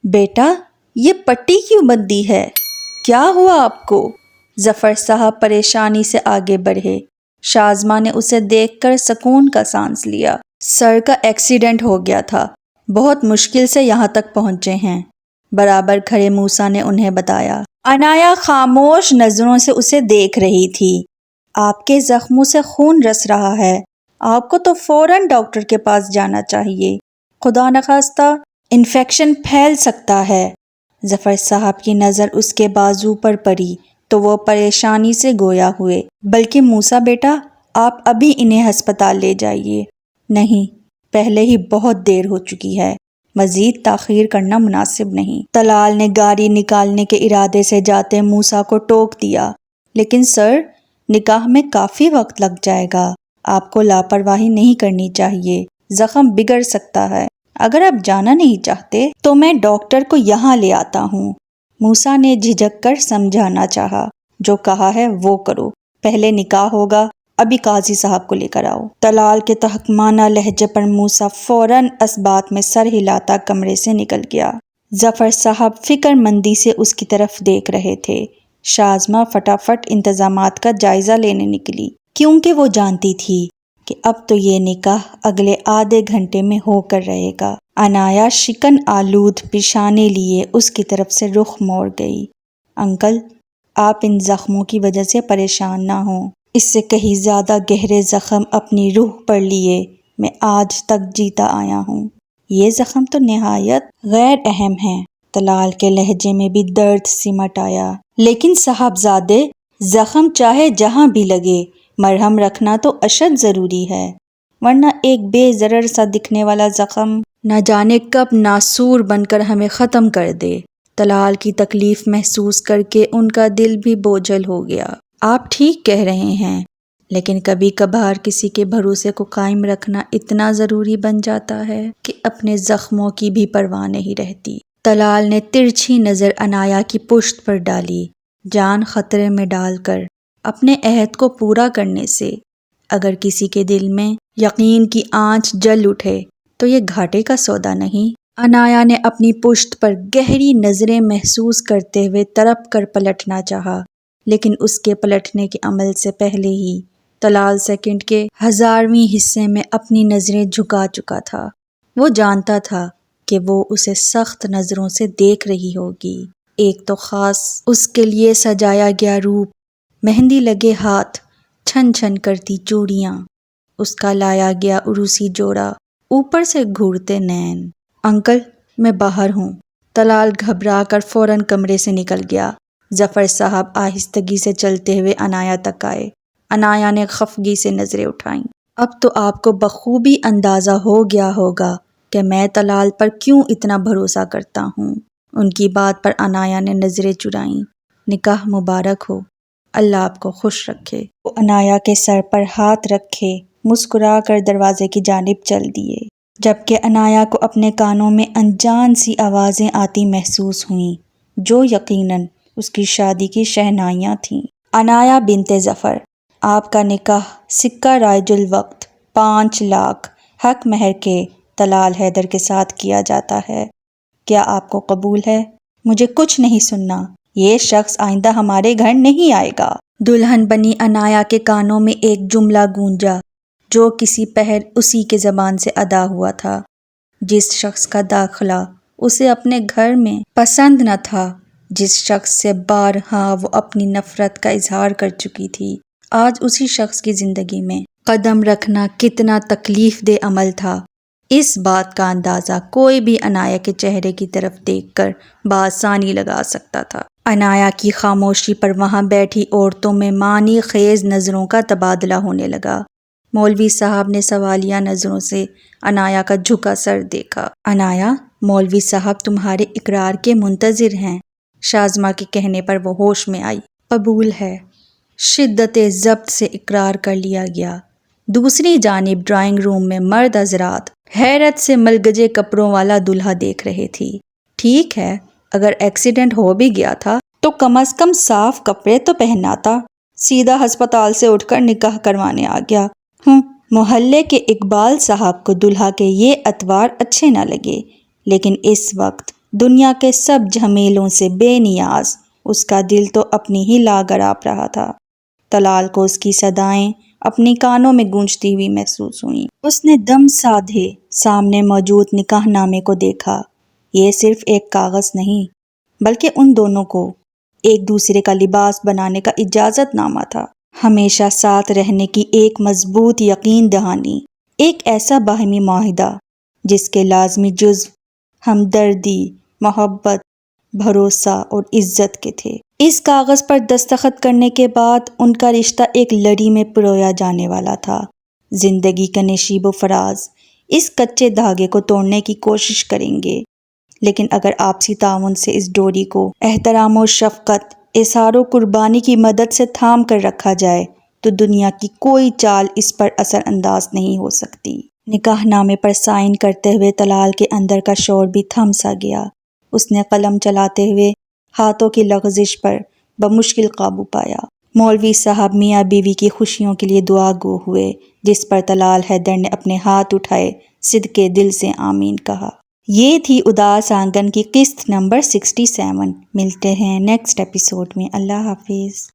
بیٹا یہ پٹی کیوں بندھی ہے؟ کیا ہوا آپ کو؟ ظفر صاحب پریشانی سے آگے بڑھے۔ شازمہ نے اسے دیکھ کر سکون کا سانس لیا۔ سر کا ایکسیڈنٹ ہو گیا تھا، بہت مشکل سے یہاں تک پہنچے ہیں، برابر کھڑے موسیٰ نے انہیں بتایا۔ عنایہ خاموش نظروں سے اسے دیکھ رہی تھی۔ آپ کے زخموں سے خون رس رہا ہے، آپ کو تو فوراً ڈاکٹر کے پاس جانا چاہیے، خدا نخواستہ انفیکشن پھیل سکتا ہے۔ ظفر صاحب کی نظر اس کے بازو پر پڑی تو وہ پریشانی سے گویا ہوئے۔ بلکہ موسیٰ بیٹا، آپ ابھی انہیں ہسپتال لے جائیے۔ نہیں، پہلے ہی بہت دیر ہو چکی ہے، مزید تاخیر کرنا مناسب نہیں۔ طلال نے گاڑی نکالنے کے ارادے سے جاتے موسیٰ کو ٹوک دیا۔ لیکن سر، نکاح میں کافی وقت لگ جائے گا، آپ کو لاپرواہی نہیں کرنی چاہیے، زخم بگڑ سکتا ہے۔ اگر آپ جانا نہیں چاہتے تو میں ڈاکٹر کو یہاں لے آتا ہوں۔ موسیٰ نے جھجک کر سمجھانا چاہا۔ جو کہا ہے وہ کرو، پہلے نکاح ہوگا، ابھی قاضی صاحب کو لے کر آؤ۔ طلال کے تحکمانہ لہجے پر موسیٰ فوراً اس بات میں سر ہلاتا کمرے سے نکل گیا۔ ظفر صاحب فکر مندی سے اس کی طرف دیکھ رہے تھے۔ شازمہ فٹافٹ انتظامات کا جائزہ لینے نکلی، کیونکہ وہ جانتی تھی کہ اب تو یہ نکاح اگلے آدھے گھنٹے میں ہو کر رہے گا۔ عنایہ شکن آلود پیشانے لیے اس کی طرف سے رخ موڑ گئی۔ انکل، آپ ان زخموں کی وجہ سے پریشان نہ ہوں، اس سے کہیں زیادہ گہرے زخم اپنی روح پر لیے میں آج تک جیتا آیا ہوں۔ یہ زخم تو نہایت غیر اہم ہیں۔ طلال کے لہجے میں بھی درد سمٹ آیا۔ لیکن صاحبزادے، زخم چاہے جہاں بھی لگے، مرہم رکھنا تو اشد ضروری ہے، ورنہ ایک بے ضرر سا دکھنے والا زخم نہ جانے کب ناسور بن کر ہمیں ختم کر دے۔ طلال کی تکلیف محسوس کر کے ان کا دل بھی بوجھل ہو گیا۔ آپ ٹھیک کہہ رہے ہیں، لیکن کبھی کبھار کسی کے بھروسے کو قائم رکھنا اتنا ضروری بن جاتا ہے کہ اپنے زخموں کی بھی پرواہ نہیں رہتی۔ طلال نے ترچھی نظر عنایہ کی پشت پر ڈالی، جان خطرے میں ڈال کر اپنے عہد کو پورا کرنے سے اگر کسی کے دل میں یقین کی آنچ جل اٹھے تو یہ گھاٹے کا سودا نہیں۔ عنایہ نے اپنی پشت پر گہری نظریں محسوس کرتے ہوئے تڑپ کر پلٹنا چاہا، لیکن اس کے پلٹنے کے عمل سے پہلے ہی طلال سیکنڈ کے 1000ویں حصے میں اپنی نظریں جھکا چکا تھا۔ وہ جانتا تھا کہ وہ اسے سخت نظروں سے دیکھ رہی ہوگی۔ ایک تو خاص اس کے لیے سجایا گیا روپ، مہندی لگے ہاتھ، چھن چھن کرتی چوڑیاں، اس کا لایا گیا عروسی جوڑا، اوپر سے گھورتے نین۔ انکل، میں باہر ہوں۔ طلال گھبرا کر فوراً کمرے سے نکل گیا۔ ظفر صاحب آہستگی سے چلتے ہوئے عنایہ تک آئے۔ عنایہ نے خفگی سے نظریں اٹھائیں۔ اب تو آپ کو بخوبی اندازہ ہو گیا ہوگا کہ میں طلال پر کیوں اتنا بھروسہ کرتا ہوں۔ ان کی بات پر عنایہ نے نظریں چرائیں۔ نکاح مبارک ہو، اللہ آپ کو خوش رکھے۔ وہ عنایہ کے سر پر ہاتھ رکھے مسکرا کر دروازے کی جانب چل دیے، جبکہ عنایہ کو اپنے کانوں میں انجان سی آوازیں آتی محسوس ہوئیں جو یقیناً اس کی شادی کی شہنائیاں تھیں۔ عنایہ بنت ظفر، آپ کا نکاح سکہ رائج الوقت 5 لاکھ حق مہر کے طلال حیدر کے ساتھ کیا جاتا ہے، کیا آپ کو قبول ہے؟ مجھے کچھ نہیں سننا، یہ شخص آئندہ ہمارے گھر نہیں آئے گا۔ دلہن بنی عنایہ کے کانوں میں ایک جملہ گونجا جو کسی پہر اسی کے زبان سے ادا ہوا تھا۔ جس شخص کا داخلہ اسے اپنے گھر میں پسند نہ تھا، جس شخص سے بارہا وہ اپنی نفرت کا اظہار کر چکی تھی، آج اسی شخص کی زندگی میں قدم رکھنا کتنا تکلیف دہ عمل تھا۔ اس بات کا اندازہ کوئی بھی عنایہ کے چہرے کی طرف دیکھ کر بآسانی لگا سکتا تھا۔ عنایہ کی خاموشی پر وہاں بیٹھی عورتوں میں معنی خیز نظروں کا تبادلہ ہونے لگا۔ مولوی صاحب نے سوالیہ نظروں سے عنایہ کا جھکا سر دیکھا۔ عنایہ، مولوی صاحب تمہارے اقرار کے منتظر ہیں۔ شازمہ کے کہنے پر وہ ہوش میں آئی۔ قبول ہے، شدت ضبط سے اقرار کر لیا گیا۔ دوسری جانب ڈرائنگ روم میں مرد حضرات حیرت سے ملگجے کپڑوں والا دلہا دیکھ رہے تھی۔ ٹھیک ہے، اگر ایکسیڈنٹ ہو بھی گیا تھا تو کم از کم صاف کپڑے تو پہناتا، سیدھا ہسپتال سے اٹھ کر نکاح کروانے آ گیا۔ محلے کے اقبال صاحب کو دلہا کے یہ اتوار اچھے نہ لگے، لیکن اس وقت دنیا کے سب جھمیلوں سے بے نیاز، اس کا دل تو اپنی ہی لاغر آپ رہا تھا۔ طلال کو اس کی صدائیں اپنی کانوں میں گونجتی ہوئی محسوس ہوئیں۔ اس نے دم سادھے سامنے موجود نکاح نامے کو دیکھا۔ یہ صرف ایک کاغذ نہیں، بلکہ ان دونوں کو ایک دوسرے کا لباس بنانے کا اجازت نامہ تھا، ہمیشہ ساتھ رہنے کی ایک مضبوط یقین دہانی، ایک ایسا باہمی معاہدہ جس کے لازمی جزو ہمدردی، محبت، بھروسہ اور عزت کے تھے۔ اس کاغذ پر دستخط کرنے کے بعد ان کا رشتہ ایک لڑی میں پرویا جانے والا تھا۔ زندگی کا نشیب و فراز اس کچے دھاگے کو توڑنے کی کوشش کریں گے، لیکن اگر آپسی تعاون سے اس ڈوری کو احترام و شفقت، اظہار و قربانی کی مدد سے تھام کر رکھا جائے تو دنیا کی کوئی چال اس پر اثر انداز نہیں ہو سکتی۔ نکاح نامے پر سائن کرتے ہوئے طلال کے اندر کا شور بھی تھم سا گیا۔ اس نے قلم چلاتے ہوئے ہاتھوں کی لغزش پر بمشکل قابو پایا۔ مولوی صاحب میاں بیوی کی خوشیوں کے لیے دعا گو ہوئے، جس پر طلال حیدر نے اپنے ہاتھ اٹھائے، صدقے دل سے آمین کہا۔ یہ تھی اداس آنگن کی قسط نمبر 67۔ ملتے ہیں نیکسٹ ایپیسوڈ میں۔ اللہ حافظ۔